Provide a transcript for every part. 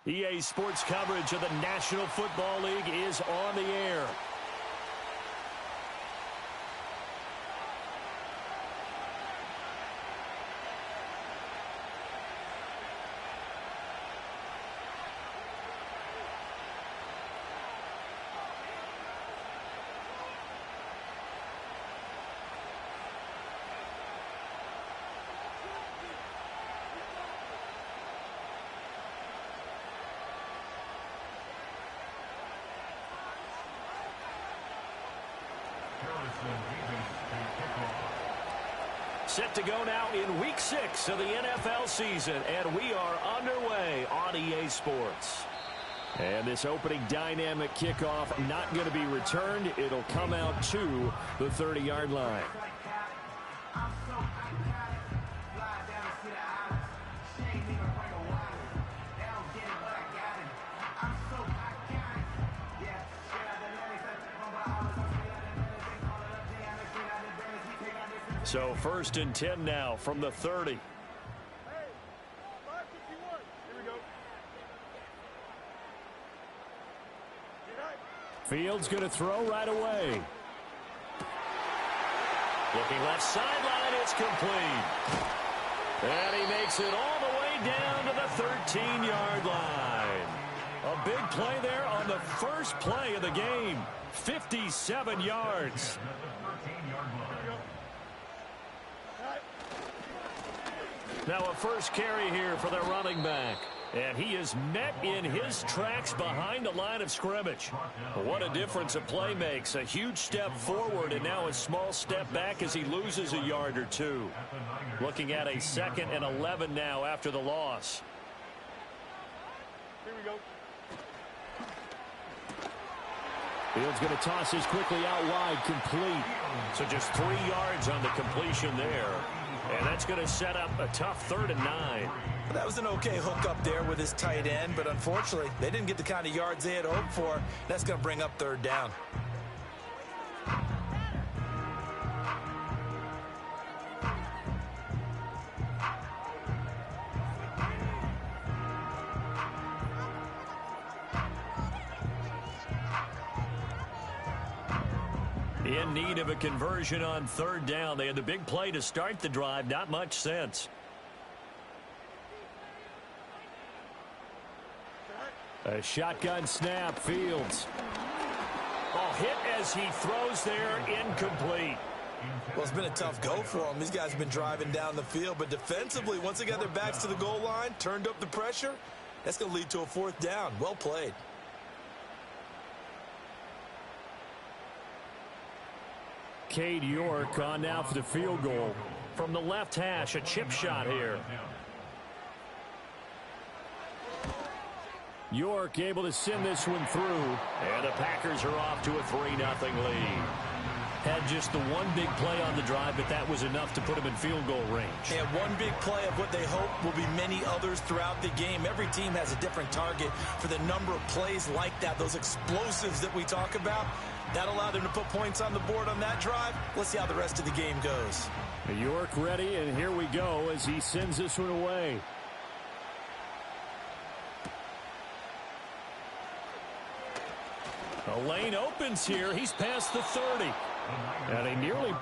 EA Sports coverage of the National Football League is on the air. Set to go now in Week 6 of the NFL season, and we are underway on EA Sports. And this opening dynamic kickoff not going to be returned. It'll come out to the 30-yard line. So 1st and 10 now from the 30. Fields going to throw right away. Looking left sideline, it's complete. And he makes it all the way down to the 13-yard line. A big play there on the first play of the game. 57 yards. Now a first carry here for their running back. And he is met in his tracks behind the line of scrimmage. What a difference a play makes. A huge step forward and now a small step back as he loses a yard or two. Looking at a 2nd and 11 now after the loss. Here we go. Fields going to toss this quickly out wide, complete. So just 3 yards on the completion there. And that's going to set up a tough 3rd and 9. Well, that was an okay hook up there with his tight end, but unfortunately, they didn't get the kind of yards they had hoped for. That's going to bring up 3rd down. In need of a conversion on 3rd down. They had the big play to start the drive. Not much sense. A shotgun snap. Fields. Oh, hit as he throws there. Incomplete. Well, it's been a tough go for them. These guys have been driving down the field, but defensively, once they got their backs to the goal line, turned up the pressure, that's going to lead to a 4th down. Well played. Cade York on now for the field goal. From the left hash, a chip shot here. York able to send this one through. And the Packers are off to a 3-0 lead. Had just the one big play on the drive, but that was enough to put them in field goal range. And one big play of what they hope will be many others throughout the game. Every team has a different target for the number of plays like that, those explosives that we talk about. That allowed them to put points on the board on that drive. Let's see how the rest of the game goes. York ready, and here we go as he sends this one away. A lane opens here. He's past the 30. And he nearly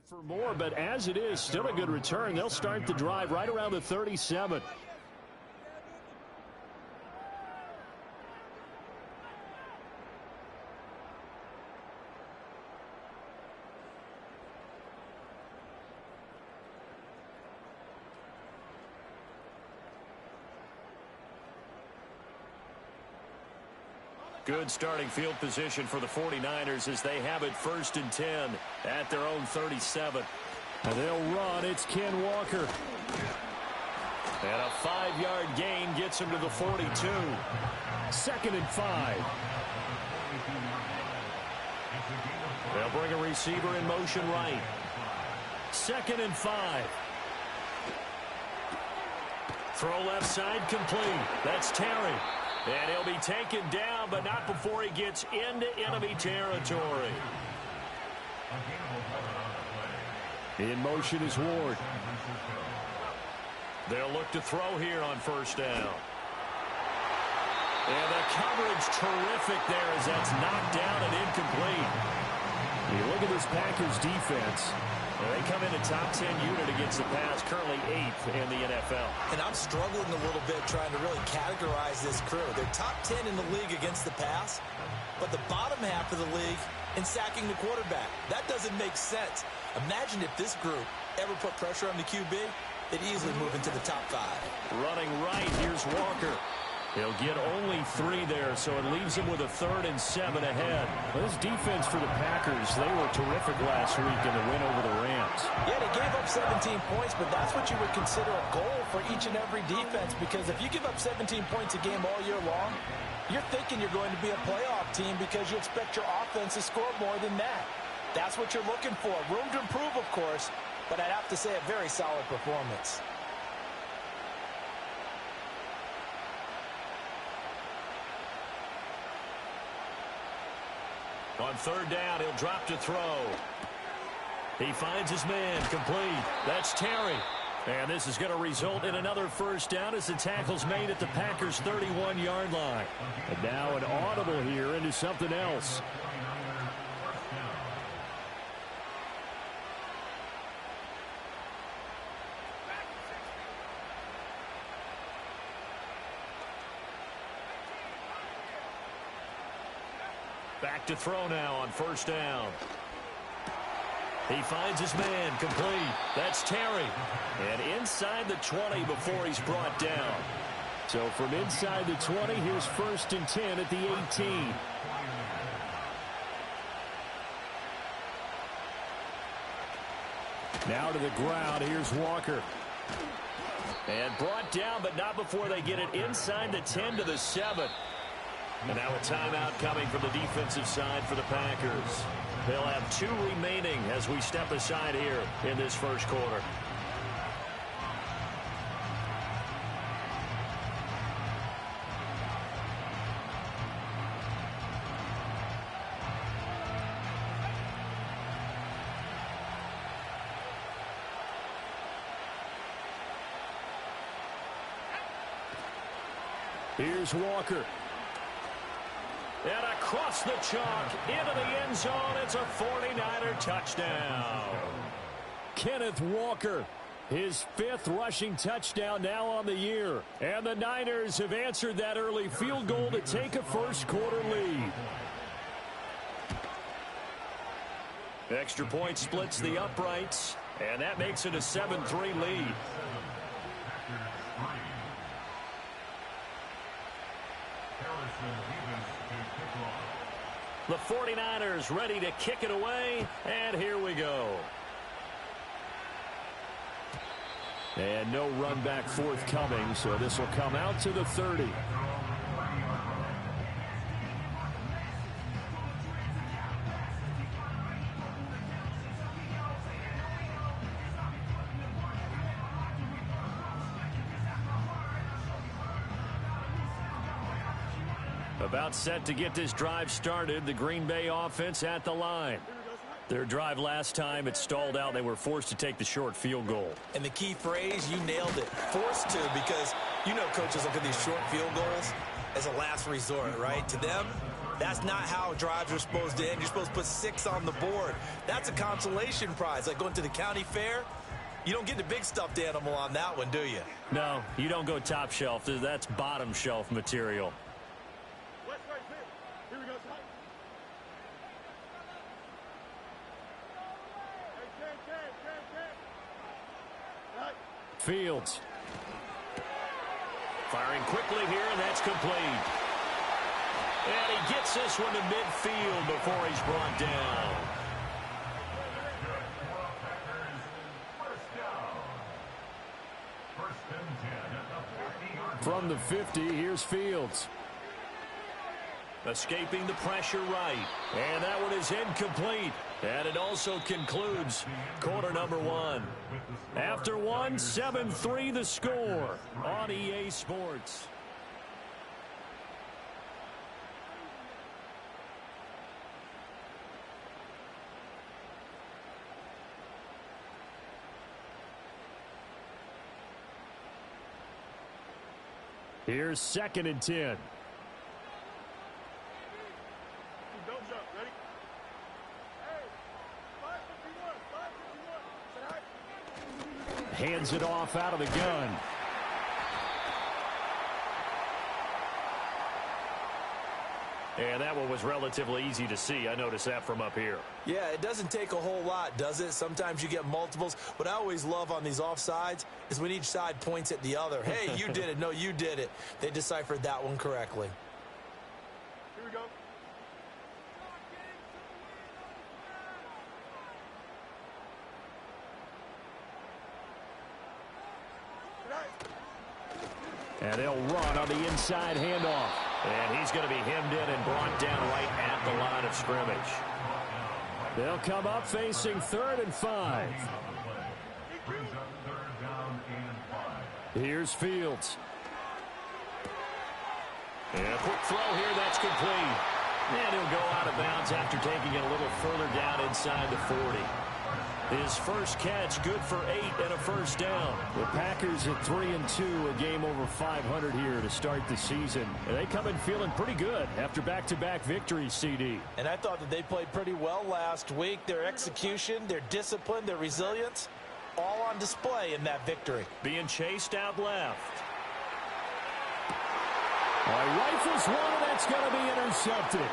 For more, but as it is, still a good return. They'll start the drive right around the 37. Good starting field position for the 49ers as they have it 1st and 10 at their own 37. And they'll run. It's Ken Walker. And a 5-yard gain gets him to the 42. 2nd and 5. They'll bring a receiver in motion right. 2nd and 5. Throw left side complete. That's Terry. And he'll be taken down, but not before he gets into enemy territory. In motion is Ward. They'll look to throw here on 1st down. And the coverage terrific there as that's knocked down and incomplete. You look at this Packers defense. They come in a top 10 unit against the pass, currently 8th in the NFL. And I'm struggling a little bit trying to really categorize this crew. They're top 10 in the league against the pass, but the bottom half of the league in sacking the quarterback. That doesn't make sense. Imagine if this group ever put pressure on the QB, they'd easily move into the top 5. Running right, here's Walker. He'll get only 3 there, so it leaves him with a 3rd and 7 ahead. Well, this defense for the Packers, they were terrific last week in the win over the Rams. Yeah, they gave up 17 points, but that's what you would consider a goal for each and every defense, because if you give up 17 points a game all year long, you're thinking you're going to be a playoff team because you expect your offense to score more than that. That's what you're looking for. Room to improve, of course, but I'd have to say a very solid performance. On 3rd down, he'll drop to throw. He finds his man, complete. That's Terry. And this is going to result in another 1st down as the tackle's made at the Packers' 31-yard line. And now an audible here into something else. Back to throw now on 1st down. He finds his man, complete. That's Terry. And inside the 20 before he's brought down. So from inside the 20, here's 1st and 10 at the 18. Now to the ground, here's Walker. And brought down, but not before they get it inside the 10 to the 7. And now a timeout coming from the defensive side for the Packers. They'll have 2 remaining as we step aside here in this 1st quarter. Here's Walker. And across the chalk, into the end zone, it's a 49er touchdown. Kenneth Walker, his 5th rushing touchdown now on the year. And the Niners have answered that early field goal to take a 1st quarter lead. Extra point splits the uprights, and that makes it a 7-3 lead. The 49ers ready to kick it away, and here we go. And no run back forthcoming, so this will come out to the 30. About set to get this drive started. The Green Bay offense at the line. Their drive last time, it stalled out. They were forced to take the short field goal. And the key phrase, you nailed it. Forced to, because you know coaches look at these short field goals. as a last resort, right? To them, that's not how drives are supposed to end. You're supposed to put 6 on the board. That's a consolation prize. Like going to the county fair, you don't get the big stuffed animal on that one, do you? No, you don't go top shelf. That's bottom shelf material. Here we go, Fields. Firing quickly here, and that's complete. And he gets this one to midfield before he's brought down. From the 50, here's Fields. Escaping the pressure right. And that one is incomplete. And it also concludes quarter number 1. After one, 7-3 the score on EA Sports. Here's 2nd and 10. Hands it off out of the gun. And that one was relatively easy to see. I noticed that from up here. Yeah, it doesn't take a whole lot, does it? Sometimes you get multiples. What I always love on these offsides is when each side points at the other. Hey, you did it. No, you did it. They deciphered that one correctly. Here we go. And they'll run on the inside handoff. And he's going to be hemmed in and brought down right at the line of scrimmage. They'll come up facing 3rd and 5. Here's Fields. And a quick throw here, that's complete. And he'll go out of bounds after taking it a little further down inside the 40. His first catch, good for 8 and a first down. The Packers at 3-2, a game over 500 here to start the season. And they come in feeling pretty good after back-to-back victories, CD. And I thought that they played pretty well last week. Their execution, their discipline, their resilience, all on display in that victory. Being chased out left. Rifles one, and that's going to be intercepted.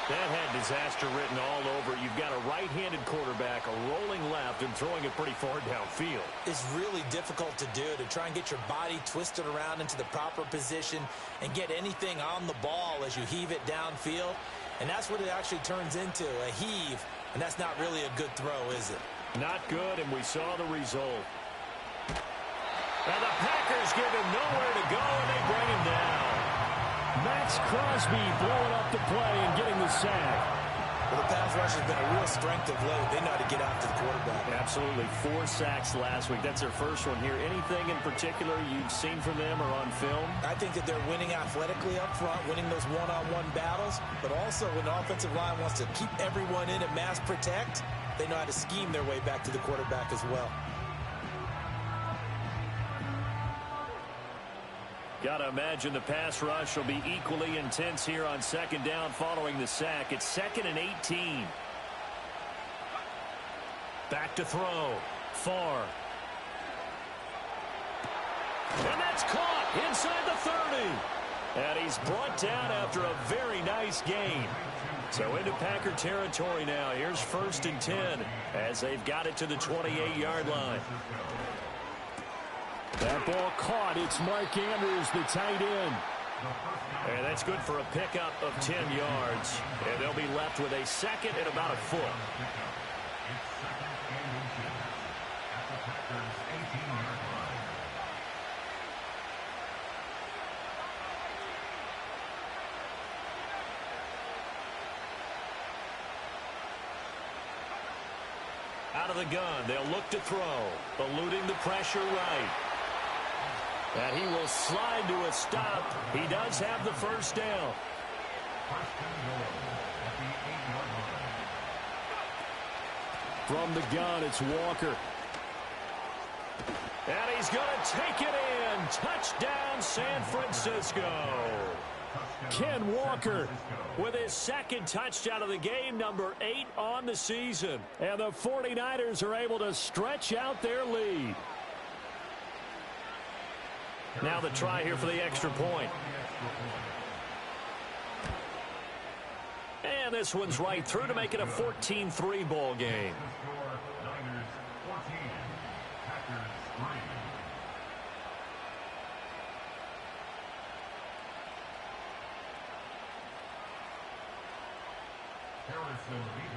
That had disaster written all over. You've got a right-handed quarterback, a rolling left, and throwing it pretty far downfield. It's really difficult to do, to try and get your body twisted around into the proper position and get anything on the ball as you heave it downfield. And that's what it actually turns into, a heave. And that's not really a good throw, is it? Not good, and we saw the result. And the Packers give him nowhere to go, and they bring him down. Max Crosby blowing up the play and getting the sack. Well, the pass rush has been a real strength of late. They know how to get after the quarterback. Absolutely. 4 sacks last week. That's their first one here. Anything in particular you've seen from them or on film? I think that they're winning athletically up front, winning those one-on-one battles, but also when the offensive line wants to keep everyone in and mass protect, they know how to scheme their way back to the quarterback as well. Got to imagine the pass rush will be equally intense here on 2nd down following the sack. It's 2nd and 18. Back to throw. Far. And that's caught inside the 30. And he's brought down after a very nice gain. So into Packer territory now. Here's 1st and 10 as they've got it to the 28-yard line. That ball caught. It's Mark Andrews, the tight end. And that's good for a pickup of 10 yards. And they'll be left with a 2nd and about a foot. Out of the gun, they'll look to throw. Eluding the pressure right. And he will slide to a stop. He does have the first down. From the gun, it's Walker. And he's going to take it in. Touchdown, San Francisco. Ken Walker with his second touchdown of the game, number 8 on the season. And the 49ers are able to stretch out their lead. Now the try here for the extra point. And this one's right through to make it a 14-3 ball game.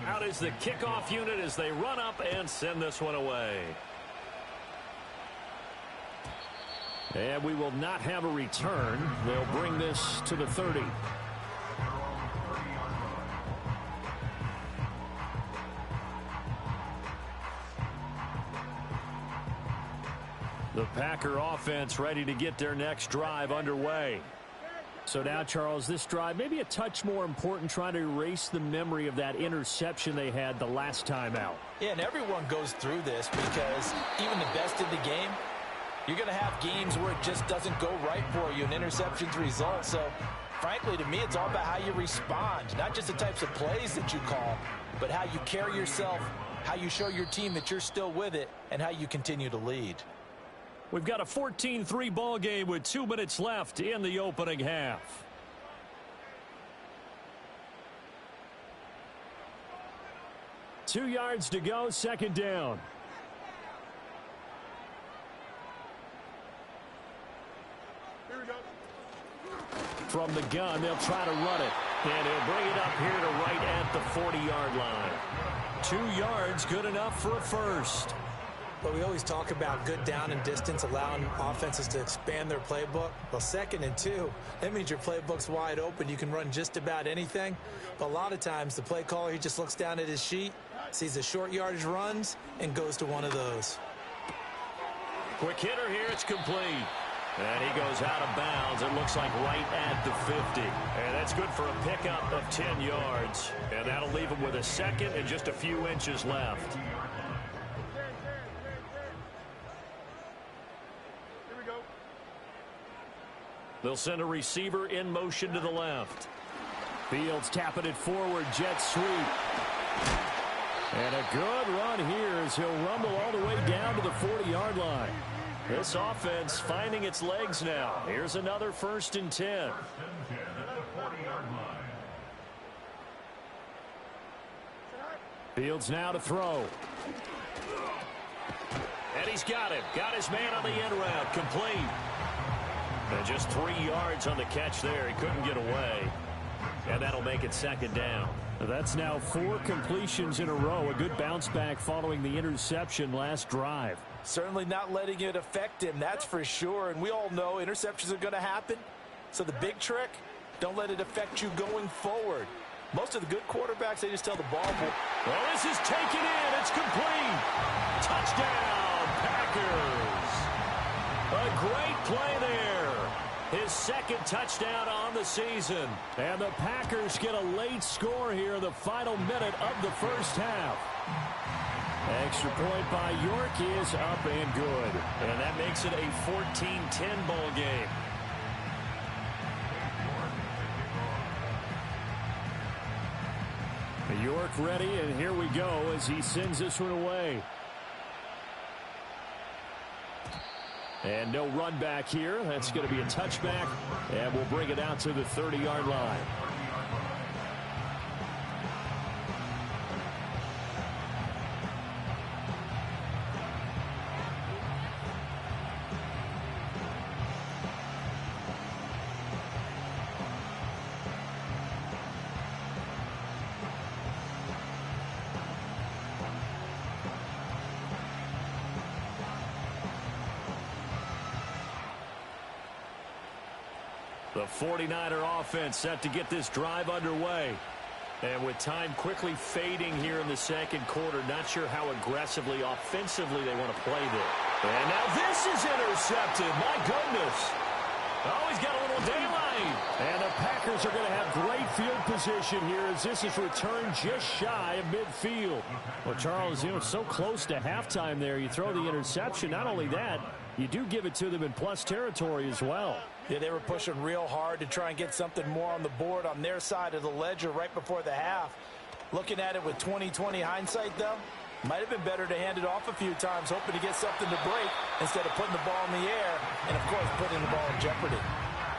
Out is the kickoff unit as they run up and send this one away. And we will not have a return. They'll bring this to the 30. The Packer offense ready to get their next drive underway. So now, Charles, this drive maybe a touch more important, trying to erase the memory of that interception they had the last time out. Yeah, and everyone goes through this because even the best in the game, you're going to have games where it just doesn't go right for you, and interceptions result. So, frankly, to me, it's all about how you respond, not just the types of plays that you call, but how you carry yourself, how you show your team that you're still with it, and how you continue to lead. We've got a 14-3 ball game with 2 minutes left in the opening half. Two yards to go, second down. Here we go. From the gun, they'll try to run it. And he'll bring it up here to right at the 40-yard line. 2 yards, good enough for a first. But we always talk about good down and distance, allowing offenses to expand their playbook. Well, 2nd and 2, that means your playbook's wide open. You can run just about anything. But a lot of times, the play caller, he just looks down at his sheet, sees the short yardage runs, and goes to one of those. Quick hitter here, it's complete. And he goes out of bounds. It looks like right at the 50. And that's good for a pickup of 10 yards. And that'll leave him with a second and just a few inches left. They'll send a receiver in motion to the left. Fields tapping it forward, jet sweep. And a good run here as he'll rumble all the way down to the 40-yard line. This offense finding its legs now. Here's another 1st and 10. Fields now to throw. And he's got him. Got his man on the end route. Complete. And just 3 yards on the catch there. He couldn't get away. And that'll make it second down. That's now 4 completions in a row. A good bounce back following the interception last drive. Certainly not letting it affect him, that's for sure. And we all know interceptions are going to happen. So the big trick, don't let it affect you going forward. Most of the good quarterbacks, they just tell the ball. Well, this is taken in. It's complete. Touchdown, Packers. A great play there. His 2nd touchdown on the season. And the Packers get a late score here in the final minute of the first half. Extra point by York is up and good. And that makes it a 14-10 ball game. York ready, and here we go as he sends this one away. And no run back here. That's going to be a touchback, and we'll bring it out to the 30-yard line. The 49er offense set to get this drive underway. And with time quickly fading here in the second quarter, not sure how aggressively, offensively they want to play this. And now this is intercepted. My goodness. Oh, he's got a little daylight. And the Packers are going to have great field position here as this is returned just shy of midfield. Well, Charles, so close to halftime there. You throw the interception. Not only that, you do give it to them in plus territory as well. Yeah, they were pushing real hard to try and get something more on the board on their side of the ledger right before the half. Looking at it with 20/20 hindsight, though, might have been better to hand it off a few times, hoping to get something to break instead of putting the ball in the air and, of course, putting the ball in jeopardy.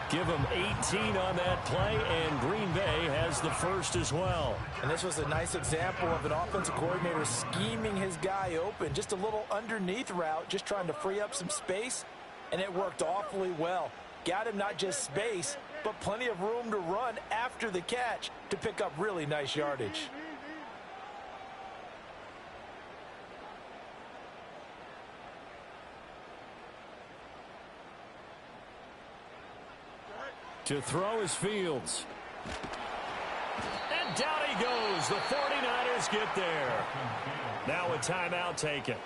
Give them 18 on that play, and Green Bay has the first as well. And this was a nice example of an offensive coordinator scheming his guy open. Just a little underneath route, just trying to free up some space, and it worked awfully well. Got him not just space, but plenty of room to run after the catch to pick up really nice yardage. To throw is Fields. And down he goes. The 49ers get there. Now a timeout taken.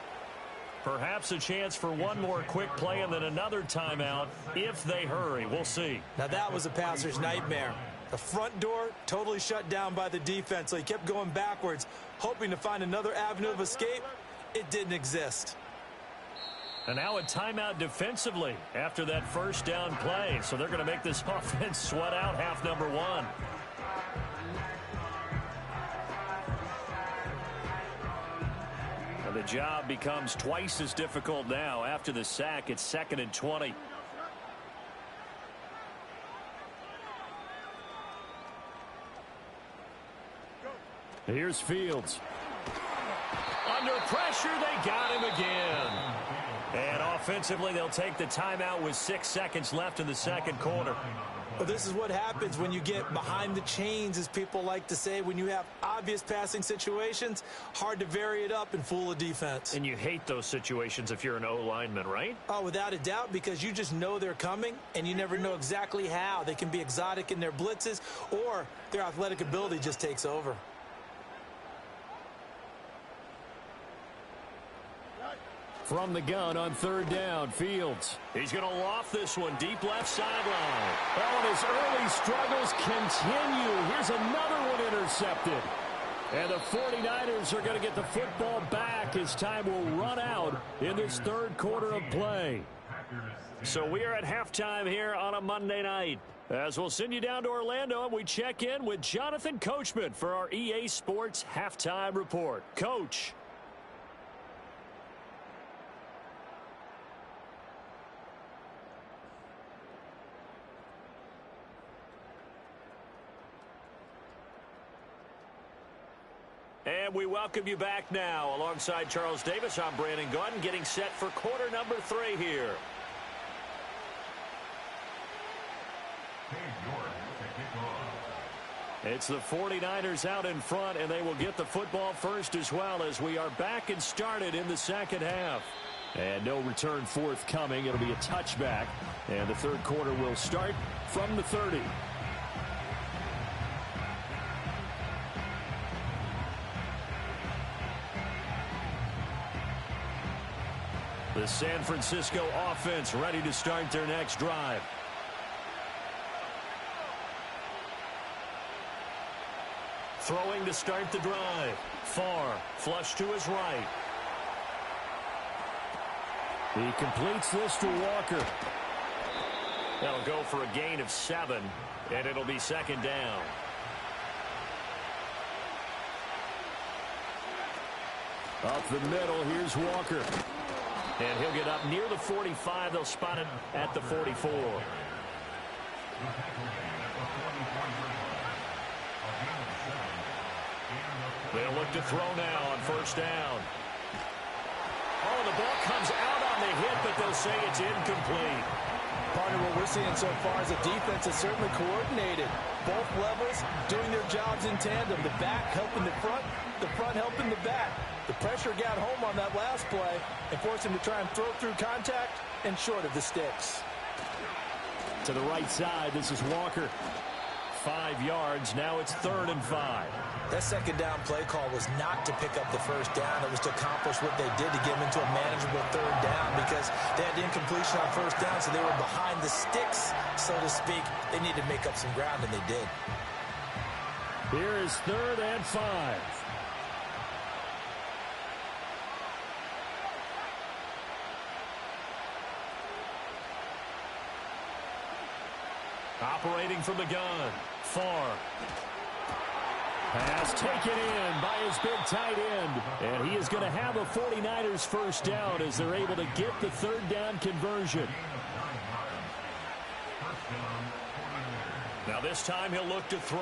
Perhaps a chance for one more quick play and then another timeout if they hurry. We'll see. Now that was a passer's nightmare. The front door totally shut down by the defense, so he kept going backwards, hoping to find another avenue of escape. It didn't exist. And now a timeout defensively after that first down play. So they're going to make this offense sweat out half number one. And the job becomes twice as difficult now. After the sack, it's 2nd and 20. Here's Fields. Under pressure, they got him again. And offensively, they'll take the timeout with 6 seconds left in the second quarter. Well, this is what happens when you get behind the chains, as people like to say. When you have obvious passing situations, hard to vary it up and fool a defense. And you hate those situations if you're an O-lineman, right? Oh, without a doubt, because you just know they're coming, and you never know exactly how. They can be exotic in their blitzes, or their athletic ability just takes over. From the gun on 3rd down, Fields. He's going to loft this one deep left sideline. Oh, and his early struggles continue. Here's another one intercepted. And the 49ers are going to get the football back as time will run out in this third quarter of play. So we are at halftime here on a Monday night. As we'll send you down to Orlando, and we check in with Jonathan Coachman for our EA Sports Halftime Report. Coach. And we welcome you back now. Alongside Charles Davis, I'm Brandon Gaudin, getting set for quarter number 3 here. It's the 49ers out in front, and they will get the football first as well as we are back and started in the second half. And no return forthcoming. It'll be a touchback, and the third quarter will start from the 30. The San Francisco offense ready to start their next drive. Throwing to start the drive. Far, flush to his right. He completes this to Walker. That'll go for a gain of 7, and it'll be 2nd down. Up the middle, here's Walker. And he'll get up near the 45. They'll spot it at the 44. They'll look to throw now on 1st down. Oh, the ball comes out on the hit, but they'll say it's incomplete. Part of what we're seeing so far is the defense is certainly coordinated. Both levels doing their jobs in tandem. The back helping the front helping the back. The pressure got home on that last play and forced him to try and throw through contact and short of the sticks. To the right side, this is Walker. 5 yards. Now it's 3rd and 5. That second down play call was not to pick up the first down. It was to accomplish what they did to get them into a manageable 3rd down because they had incompletion on first down, so they were behind the sticks, so to speak. They needed to make up some ground, and they did. Here is 3rd and 5. Operating from the gun, Farr. Pass taken in by his big tight end. And he is going to have a 49ers first down as they're able to get the 3rd down conversion. Now this time he'll look to throw.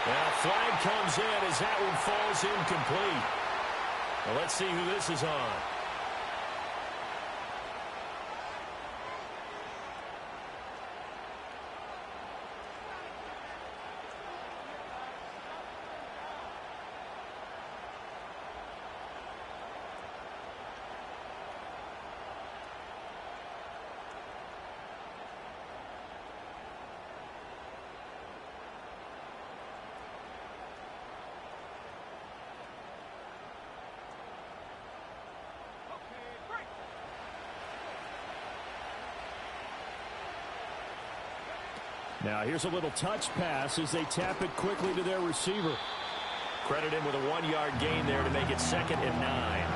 Now flag comes in as that one falls incomplete. Well, let's see who this is on. Now here's a little touch pass as they tap it quickly to their receiver. Credit him with a 1-yard gain there to make it 2nd and 9.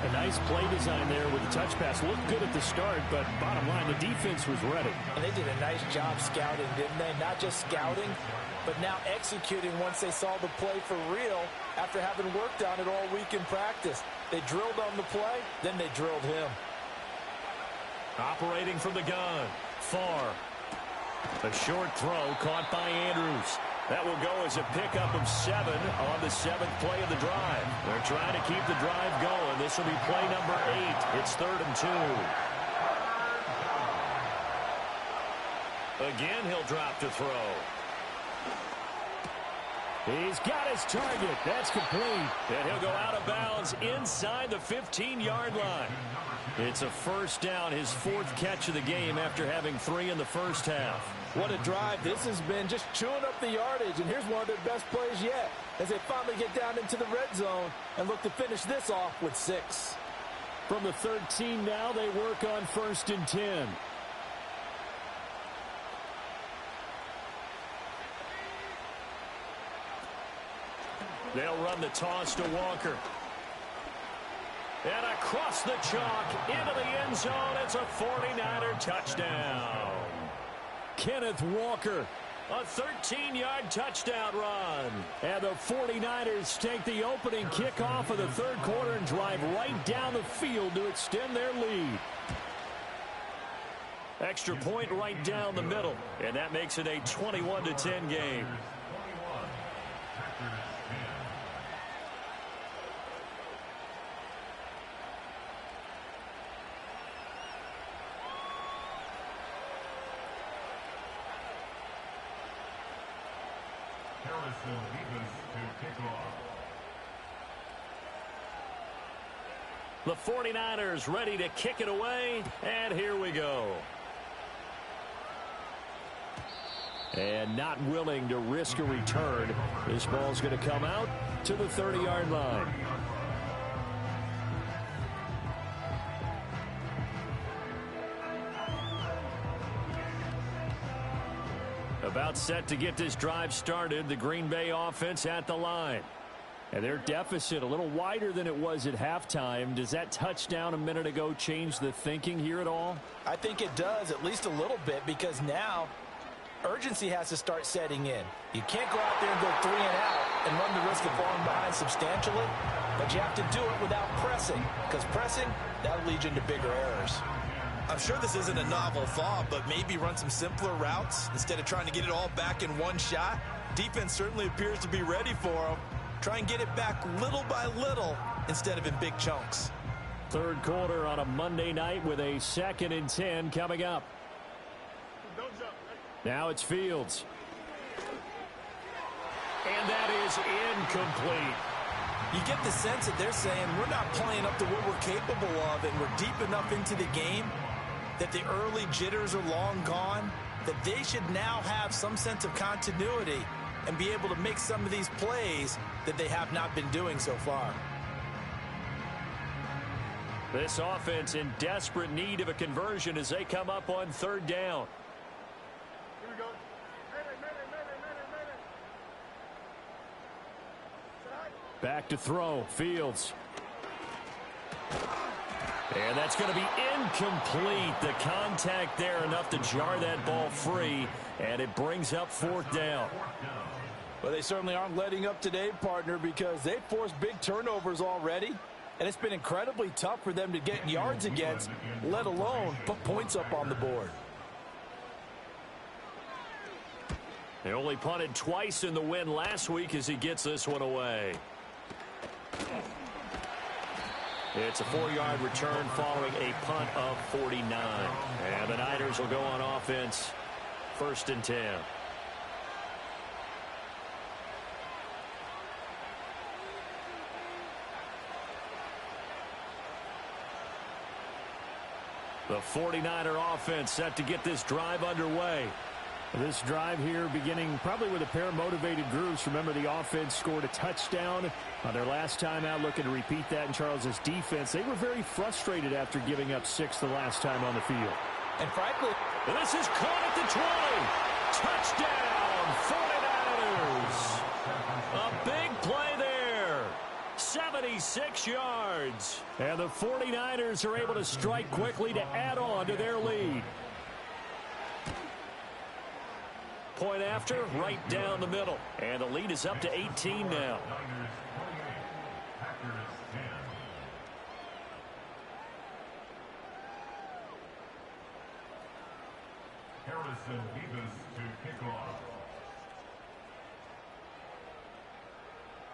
A nice play design there with the touch pass. Looked good at the start, but bottom line, the defense was ready. And they did a nice job scouting, didn't they? Not just scouting, but now executing once they saw the play for real after having worked on it all week in practice. They drilled on the play, then they drilled him. Operating from the gun, Farr. A short throw caught by Andrews. That will go as a pickup of 7 on the 7th play of the drive. They're trying to keep the drive going. This will be play number 8. It's 3rd and 2. Again, he'll drop to throw. He's got his target. That's complete. And he'll go out of bounds inside the 15-yard line. It's a first down, his 4th catch of the game after having 3 in the first half. What a drive this has been, just chewing up the yardage, and here's one of their best plays yet as they finally get down into the red zone and look to finish this off with 6. From the 13 now, they work on 1st and 10. They'll run the toss to Walker. And across the chalk into the end zone, it's a 49er touchdown. Kenneth Walker, a 13-yard touchdown run. And the 49ers take the opening kickoff of the 3rd quarter and drive right down the field to extend their lead. Extra point right down the middle, and that makes it a 21-10 game. The 49ers ready to kick it away, and here we go. And not willing to risk a return. This ball's going to come out to the 30-yard line. About set to get this drive started, the Green Bay offense at the line. And their deficit a little wider than it was at halftime. Does that touchdown a minute ago change the thinking here at all? I think it does, at least a little bit, because now urgency has to start setting in. You can't go out there and go 3 and out and run the risk of falling behind substantially, but you have to do it without pressing, because pressing, that'll lead you into bigger errors. I'm sure this isn't a novel thought, but maybe run some simpler routes instead of trying to get it all back in one shot. Defense certainly appears to be ready for them. Try and get it back little by little instead of in big chunks. 3rd quarter on a Monday night with a 2nd and 10 coming up. Now it's Fields. And that is incomplete. You get the sense that they're saying we're not playing up to what we're capable of, and we're deep enough into the game that the early jitters are long gone, that they should now have some sense of continuity and be able to make some of these plays that they have not been doing so far. This offense in desperate need of a conversion as they come up on third down. Here we go. Back to throw. Fields. And that's going to be incomplete. The contact there enough to jar that ball free, and it brings up fourth down. Well, they certainly aren't letting up today, partner, because they've forced big turnovers already, and it's been incredibly tough for them to get yards against, let alone put points up on the board. They only punted twice in the win last week as he gets this one away. It's a 4-yard return following a punt of 49. And the Niners will go on offense, 1st and 10. The 49er offense set to get this drive underway. This drive here beginning probably with a pair of motivated groups. Remember, the offense scored a touchdown on their last time out, looking to repeat that in Charles's defense. They were very frustrated after giving up 6 the last time on the field. And frankly, this is caught at the 20. Touchdown, 49ers. A big play there. 76 yards. And the 49ers are able to strike quickly to add on to their lead. Point after, right down the middle. And the lead is up to 18 now. Harrison Davis to kick off.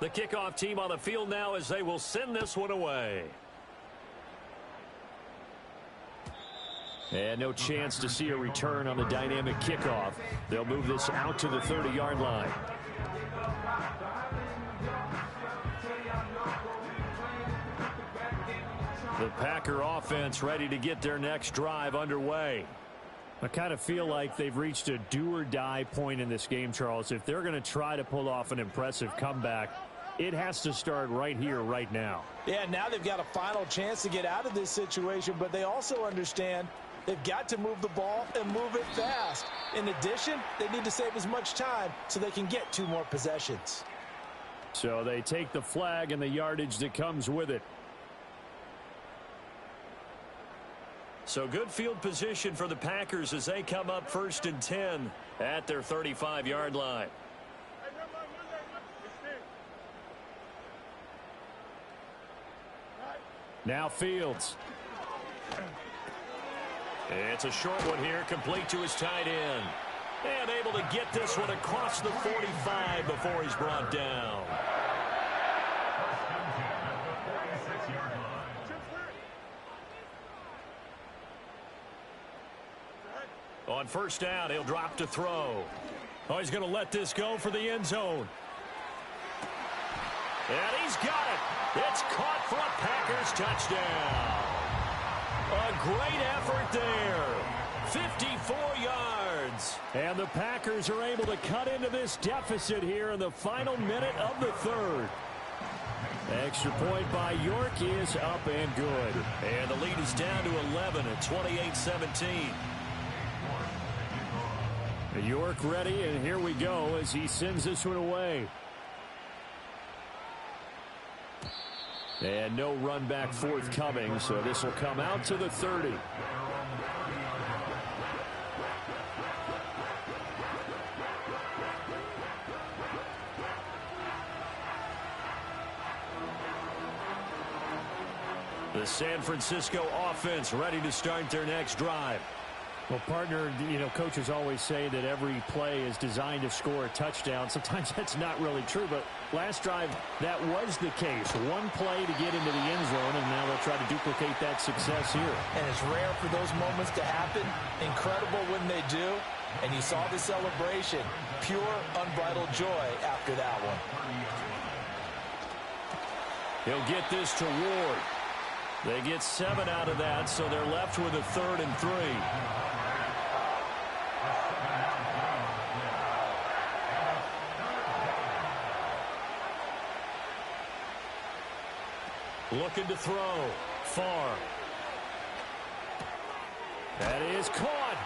The kickoff team on the field now as they will send this one away. And no chance to see a return on the dynamic kickoff. They'll move this out to the 30-yard line. The Packer offense ready to get their next drive underway. I kind of feel like they've reached a do-or-die point in this game, Charles. If they're going to try to pull off an impressive comeback, it has to start right here, right now. yeah, now they've got a final chance to get out of this situation, but they also understand they've got to move the ball and move it fast. In addition, they need to save as much time so they can get 2 more possessions. So they take the flag and the yardage that comes with it. So good field position for the Packers as they come up 1st and 10 at their 35-yard line. Now Fields. It's a short one here, complete to his tight end. And able to get this one across the 45 before he's brought down. On 1st down, he'll drop to throw. Oh, he's going to let this go for the end zone. And he's got it. It's caught for a Packers touchdown. A great effort there. 54 yards. And the Packers are able to cut into this deficit here in the final minute of the 3rd. Extra point by York is up and good. And the lead is down to 11 at 28-17. York ready, and here we go as he sends this one away. And no run back forthcoming, so this will come out to the 30. The San Francisco offense ready to start their next drive. Well, partner, coaches always say that every play is designed to score a touchdown. Sometimes that's not really true, but last drive, that was the case. One play to get into the end zone, and now they'll try to duplicate that success here. And it's rare for those moments to happen. Incredible when they do. And you saw the celebration. Pure, unbridled joy after that one. He'll get this to Ward. They get 7 out of that, so they're left with a 3rd and 3. Looking to throw. Far. That is caught.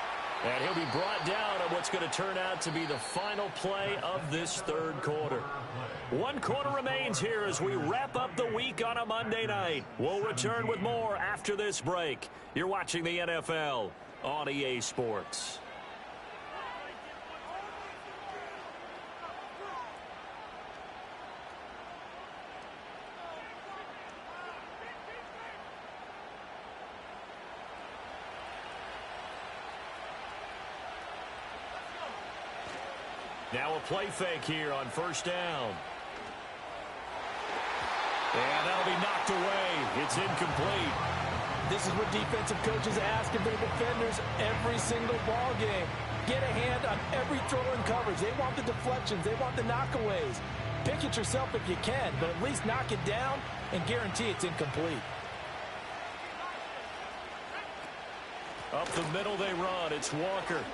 And he'll be brought down on what's going to turn out to be the final play of this 3rd quarter. 1 quarter remains here as we wrap up the week on a Monday night. We'll return with more after this break. You're watching the NFL on EA Sports. Now a play fake here on 1st down. And that'll be knocked away. It's incomplete. This is what defensive coaches ask of their defenders every single ball game. Get a hand on every throw and coverage. They want the deflections. They want the knockaways. Pick it yourself if you can, but at least knock it down and guarantee it's incomplete. Up the middle they run. It's Walker.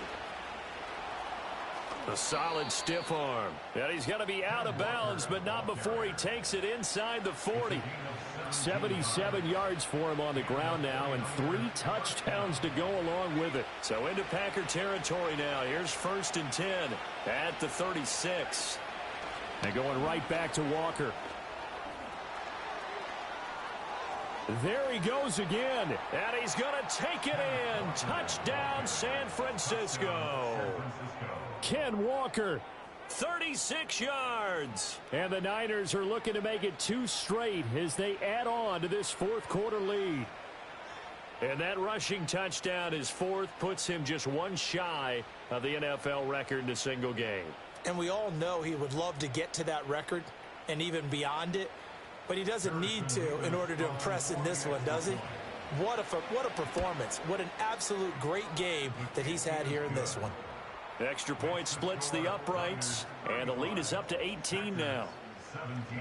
A solid stiff arm. And he's going to be out of bounds, but not before he takes it inside the 40. 77 yards for him on the ground now, and 3 touchdowns to go along with it. So into Packer territory now. Here's 1st and 10 at the 36. And going right back to Walker. There he goes again. And he's going to take it in. Touchdown, San Francisco. Ken Walker. 36 yards. And the Niners are looking to make it 2 straight as they add on to this 4th quarter lead. And that rushing touchdown, his 4th, puts him just 1 shy of the NFL record in a single game. And we all know he would love to get to that record and even beyond it. But he doesn't need to in order to impress in this one, does he? What a performance. What an absolute great game that he's had here in this one. Extra point splits the uprights, and the lead is up to 18 now. 17.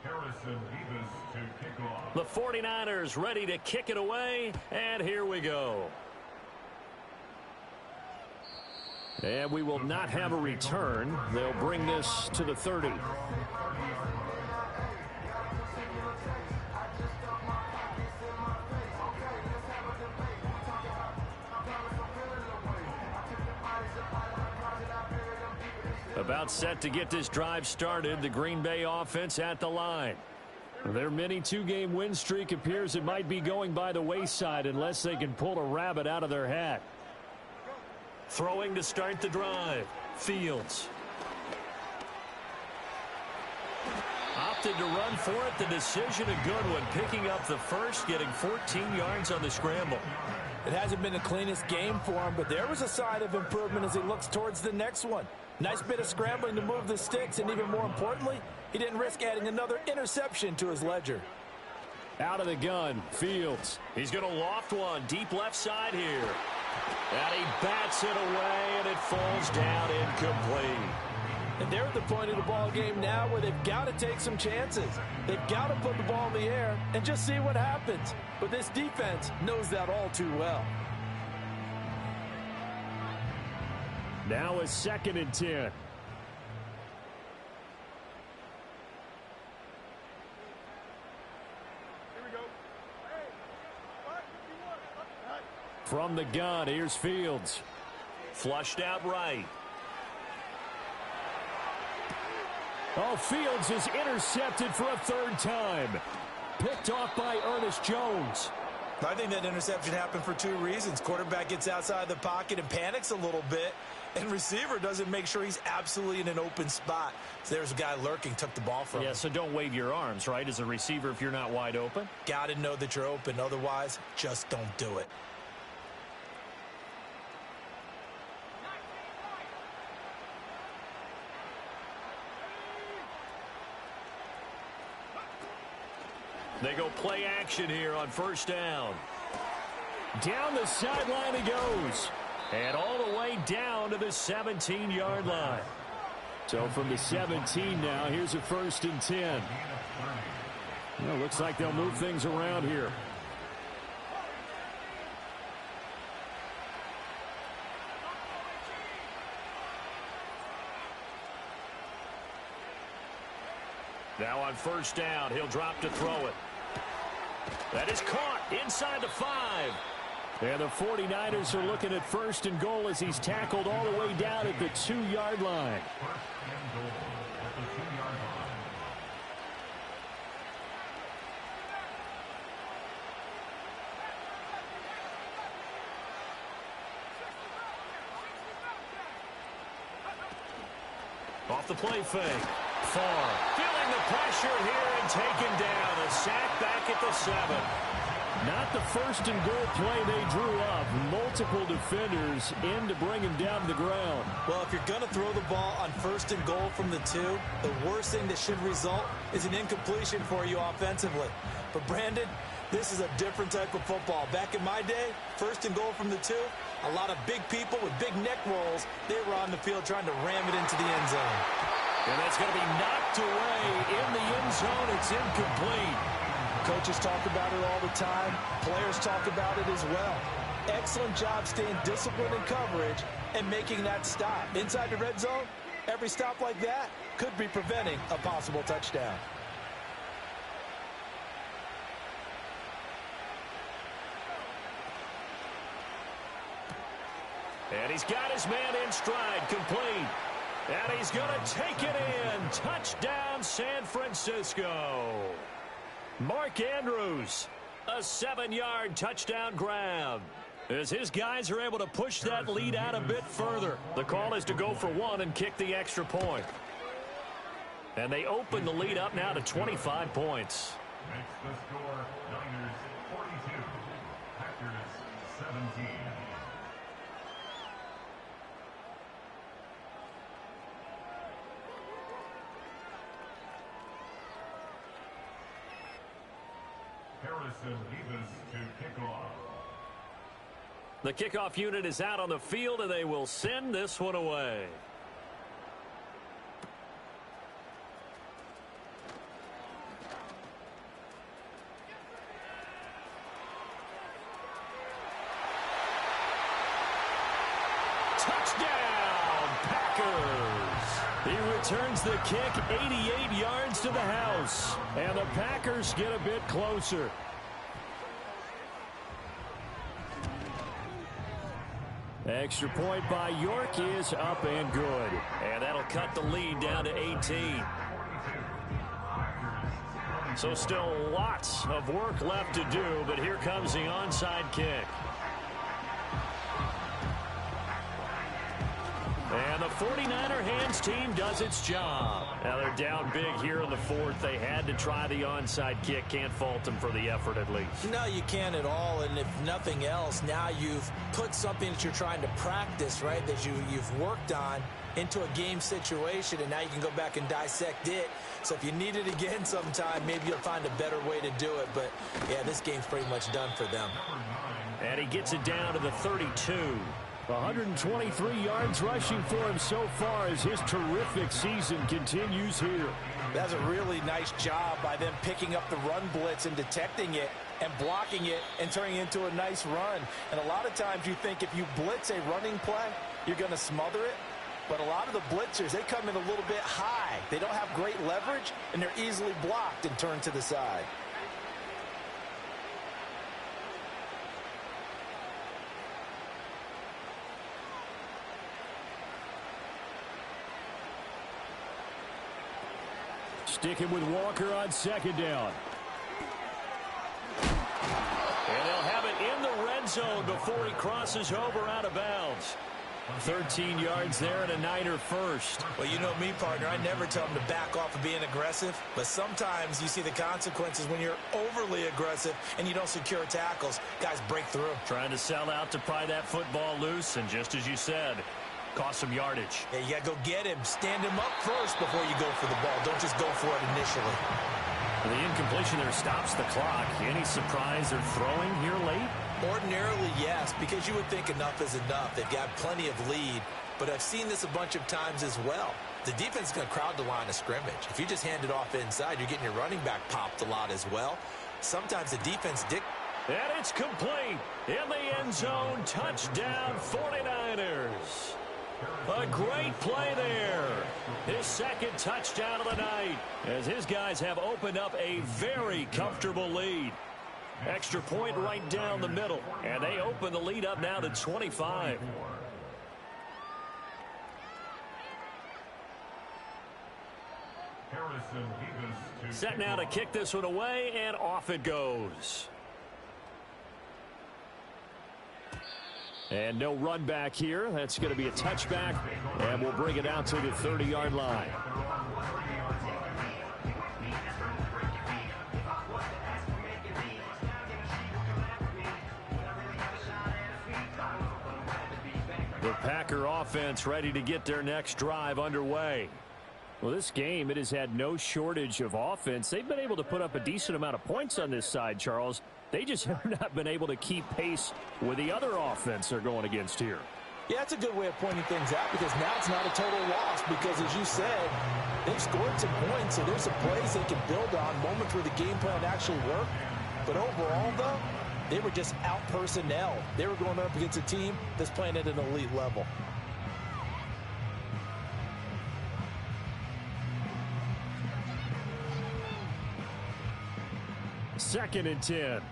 Harrison Beavis to kick off. The 49ers ready to kick it away, and here we go. And we will not have a return. They'll bring this to the 30. About set to get this drive started, the Green Bay offense at the line. Their mini 2-game win streak appears it might be going by the wayside unless they can pull a rabbit out of their hat. Throwing to start the drive. Fields. Opted to run for it. The decision a good one. Picking up the first, getting 14 yards on the scramble. It hasn't been the cleanest game for him, but there was a sign of improvement as he looks towards the next one. Nice bit of scrambling to move the sticks, and even more importantly, he didn't risk adding another interception to his ledger. Out of the gun, Fields. He's going to loft one deep left side here. And he bats it away, and it falls down incomplete. And they're at the point of the ball game now where they've got to take some chances. They've got to put the ball in the air and just see what happens. But this defense knows that all too well. Now a 2nd and 10. From the gun, here's Fields. Flushed out right. Oh, Fields is intercepted for a 3rd time. Picked off by Ernest Jones. I think that interception happened for 2 reasons. Quarterback gets outside the pocket and panics a little bit, and receiver doesn't make sure he's absolutely in an open spot. So there's a guy lurking, took the ball from him. Yeah, so don't wave your arms, right, as a receiver if you're not wide open. Got to know that you're open. Otherwise, just don't do it. They go play action here on 1st down. Down the sideline he goes. And all the way down to the 17-yard line. So from the 17 now, here's a 1st and 10. Well, looks like they'll move things around here. Now on 1st down, he'll drop to throw it. That is caught inside the 5. And the 49ers are looking at 1st and goal as he's tackled all the way down at the 2-yard line. 1st and goal at the 2-yard line. Off the play fake. Farr feeling the pressure here and taken down. A sack back at the 7. Not the 1st and goal play they drew up. Multiple defenders in to bring him down to the ground. Well, if you're going to throw the ball on 1st and goal from the 2, the worst thing that should result is an incompletion for you offensively. But Brandon, this is a different type of football. Back in my day, 1st and goal from the 2, a lot of big people with big neck rolls, they were on the field trying to ram it into the end zone. And that's going to be knocked away in the end zone. It's incomplete. Coaches talk about it all the time. Players talk about it as well. Excellent job staying disciplined in coverage and making that stop. Inside the red zone, every stop like that could be preventing a possible touchdown. And he's got his man in stride, complete. And he's going to take it in. Touchdown, San Francisco. Mark Andrews, a 7-yard touchdown grab. As his guys are able to push that lead out a bit further. The call is to go for 1 and kick the extra point. And they open the lead up now to 25 points. Makes the score Niners 42, Packers 17. Harrison Davis to kick off. The kickoff unit is out on the field, and they will send this one away. Touchdown, Packers! He returns the kick 88 yards to the house. And the Packers get a bit closer. Extra point by York is up and good. And that'll cut the lead down to 18. So still lots of work left to do, but here comes the onside kick. And the 49er hands team does its job. Now they're down big here in the 4th. They had to try the onside kick. Can't fault them for the effort at least. No, you can't at all. And if nothing else, now you've put something that you're trying to practice, right, that you've worked on into a game situation, and now you can go back and dissect it. So if you need it again sometime, maybe you'll find a better way to do it. But, yeah, this game's pretty much done for them. And he gets it down to the 32. 123 yards rushing for him so far as his terrific season continues here. That's a really nice job by them picking up the run blitz and detecting it and blocking it and turning it into a nice run. And a lot of times you think if you blitz a running play, you're going to smother it. But a lot of the blitzers, they come in a little bit high. They don't have great leverage, and they're easily blocked and turned to the side. Sticking with Walker on 2nd down. And they'll have it in the red zone before he crosses over out of bounds. 13 yards there and a Niner first. Well, you know me, partner. I never tell them to back off of being aggressive. But sometimes you see the consequences when you're overly aggressive and you don't secure tackles. Guys break through. Trying to sell out to pry that football loose, and just as you said, cost some yardage. Yeah, you got to go get him. Stand him up first before you go for the ball. Don't just go for it initially. The incompletion there stops the clock. Any surprise they're throwing here late? Ordinarily, yes, because you would think enough is enough. They've got plenty of lead, but I've seen this a bunch of times as well. The defense is going to crowd the line of scrimmage. If you just hand it off inside, you're getting your running back popped a lot as well. Sometimes the defense And it's complete. In the end zone, touchdown 49ers. A great play there. His second touchdown of the night as his guys have opened up a very comfortable lead. Extra point right down the middle, and they open the lead up now to 25. Set now to kick this one away, and off it goes. And no run back here. That's going to be a touchback, and we'll bring it out to the 30-yard line. The Packer offense ready to get their next drive underway. Well, this game, it has had no shortage of offense. They've been able to put up a decent amount of points on this side, Charles. They just have not been able to keep pace with the other offense they're going against here. Yeah, that's a good way of pointing things out because now it's not a total loss because, as you said, they've scored some points, so there's some plays they can build on, moments where the game plan actually worked. But overall, though, they were just out personnel. They were going up against a team that's playing at an elite level. Second and 10.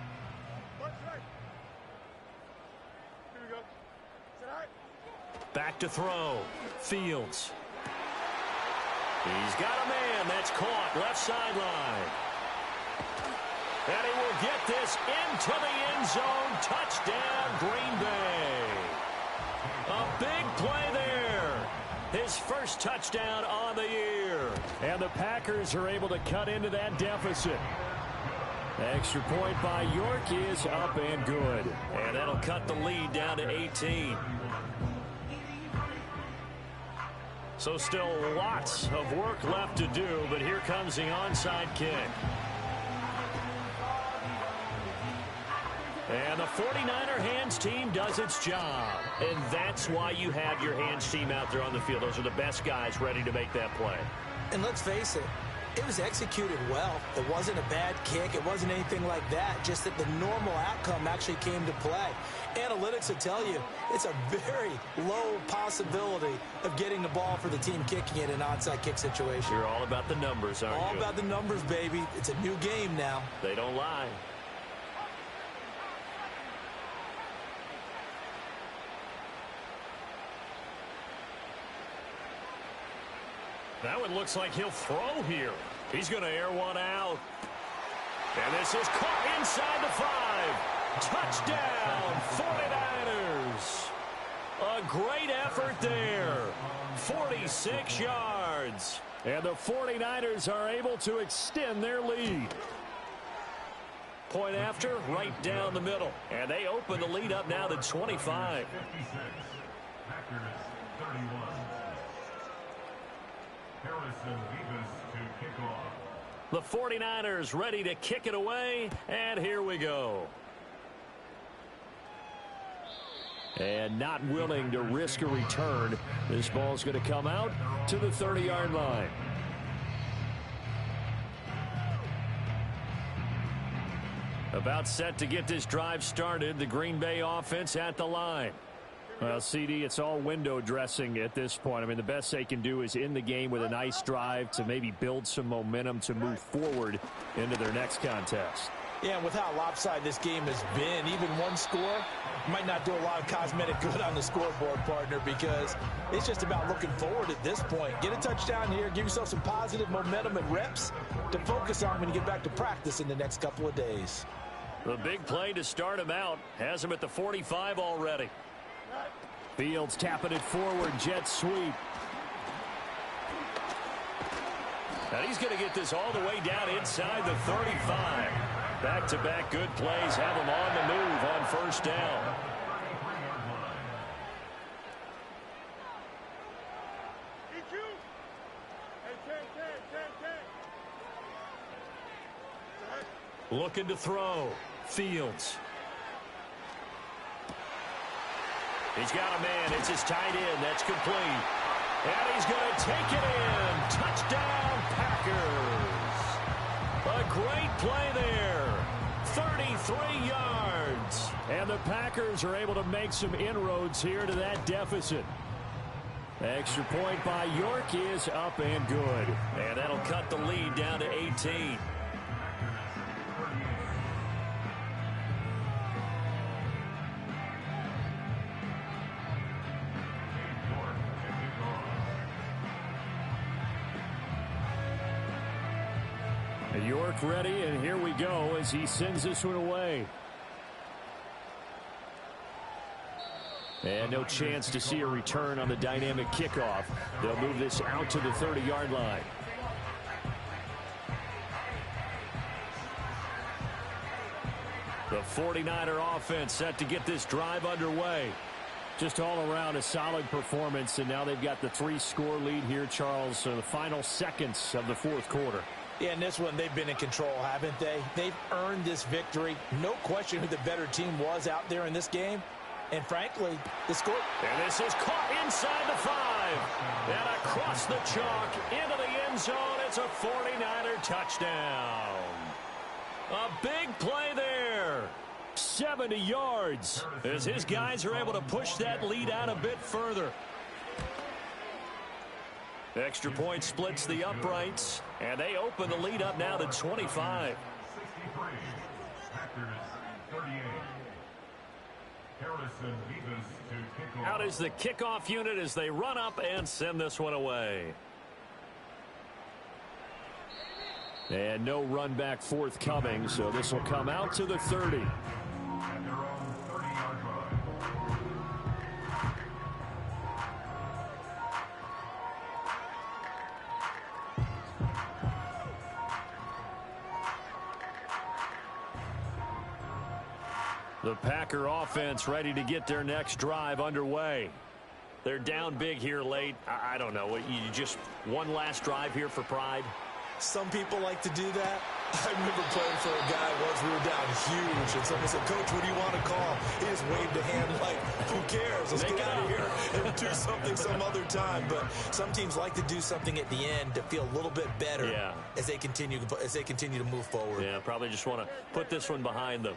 Back to throw. Fields. He's got a man. That's caught. Left sideline. And he will get this into the end zone. Touchdown, Green Bay. A big play there. His first touchdown on the year. And the Packers are able to cut into that deficit. Extra point by York is up and good. And that'll cut the lead down to 18. So still lots of work left to do, but here comes the onside kick. And the 49er hands team does its job. And that's why you have your hands team out there on the field. Those are the best guys ready to make that play. And let's face it, it was executed well. It wasn't a bad kick. It wasn't anything like that. Just that the normal outcome actually came to play. Analytics will tell you it's a very low possibility of getting the ball for the team kicking it in an onside kick situation. You're all about the numbers, aren't you? All about the numbers, baby. It's a new game now. They don't lie. That one looks like he'll throw here. He's going to air one out. And this is caught inside the 5. Touchdown, 49ers. A great effort there. 46 yards. And the 49ers are able to extend their lead. Point after, right down the middle. And they open the lead up now to 25. 56. Packers 31. Harrison Vivas to kick off. The 49ers ready to kick it away, and here we go. And not willing to risk a return, this ball's going to come out to the 30-yard line. About set to get this drive started, the Green Bay offense at the line. Well, CD, it's all window dressing at this point. I mean, the best they can do is in the game with a nice drive to maybe build some momentum to move forward into their next contest. Yeah, and with how lopsided this game has been, even one score might not do a lot of cosmetic good on the scoreboard, partner, because it's just about looking forward at this point. Get a touchdown here, give yourself some positive momentum and reps to focus on when you get back to practice in the next couple of days. The big play to start him out has him at the 45 already. Fields tapping it forward, jet sweep. And he's going to get this all the way down inside the 35. Back-to-back good plays have him on the move on first down. Looking to throw. Fields. He's got a man. It's his tight end. That's complete. And he's going to take it in. Touchdown, Packers. A great play there. 33 yards. And the Packers are able to make some inroads here to that deficit. Extra point by York is up and good. And that'll cut the lead down to 18. York ready, and here we go as he sends this one away. And no chance to see a return on the dynamic kickoff. They'll move this out to the 30-yard line. The 49er offense set to get this drive underway. Just all around a solid performance, and now they've got the 3-score lead here, Charles, so the final seconds of the fourth quarter. Yeah, in this one, they've been in control, haven't they? They've earned this victory. No question who the better team was out there in this game. And frankly, the score. And this is caught inside the 5. And across the chalk into the end zone. It's a 49er touchdown. A big play there. 70 yards as his guys are able to push that lead out a bit further. Extra point splits the uprights, and they open the lead up now to 25. 63. Packers 38. Harrison Vivas to kick off. Out is the kickoff unit as they run up and send this one away. And no run back forthcoming, so this will come out to the 30. At their own 30-yard line. The Packer offense ready to get their next drive underway. They're down big here late. I don't know. You just one last drive here for pride? Some people like to do that. I remember playing for a guy once. We were down huge, and someone said, "Coach, what do you want to call?" He just waved a hand like, who cares? Let's get out of here and do something some other time. But some teams like to do something at the end to feel a little bit better as they continue to move forward. Yeah, probably just want to put this one behind them.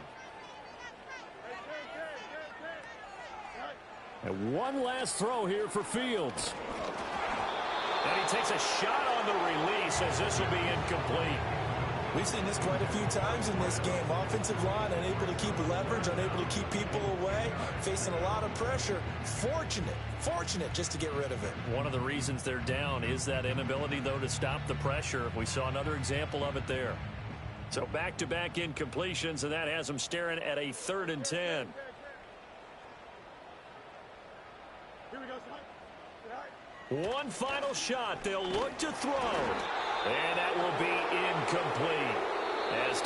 And one last throw here for Fields. And he takes a shot on the release as this will be incomplete. We've seen this quite a few times in this game. Offensive line unable to keep leverage, unable to keep people away, facing a lot of pressure. Fortunate just to get rid of it. One of the reasons they're down is that inability, though, to stop the pressure. We saw another example of it there. So back-to-back incompletions, and that has them staring at a 3rd and 10. One final shot. They'll look to throw. And that will be incomplete. As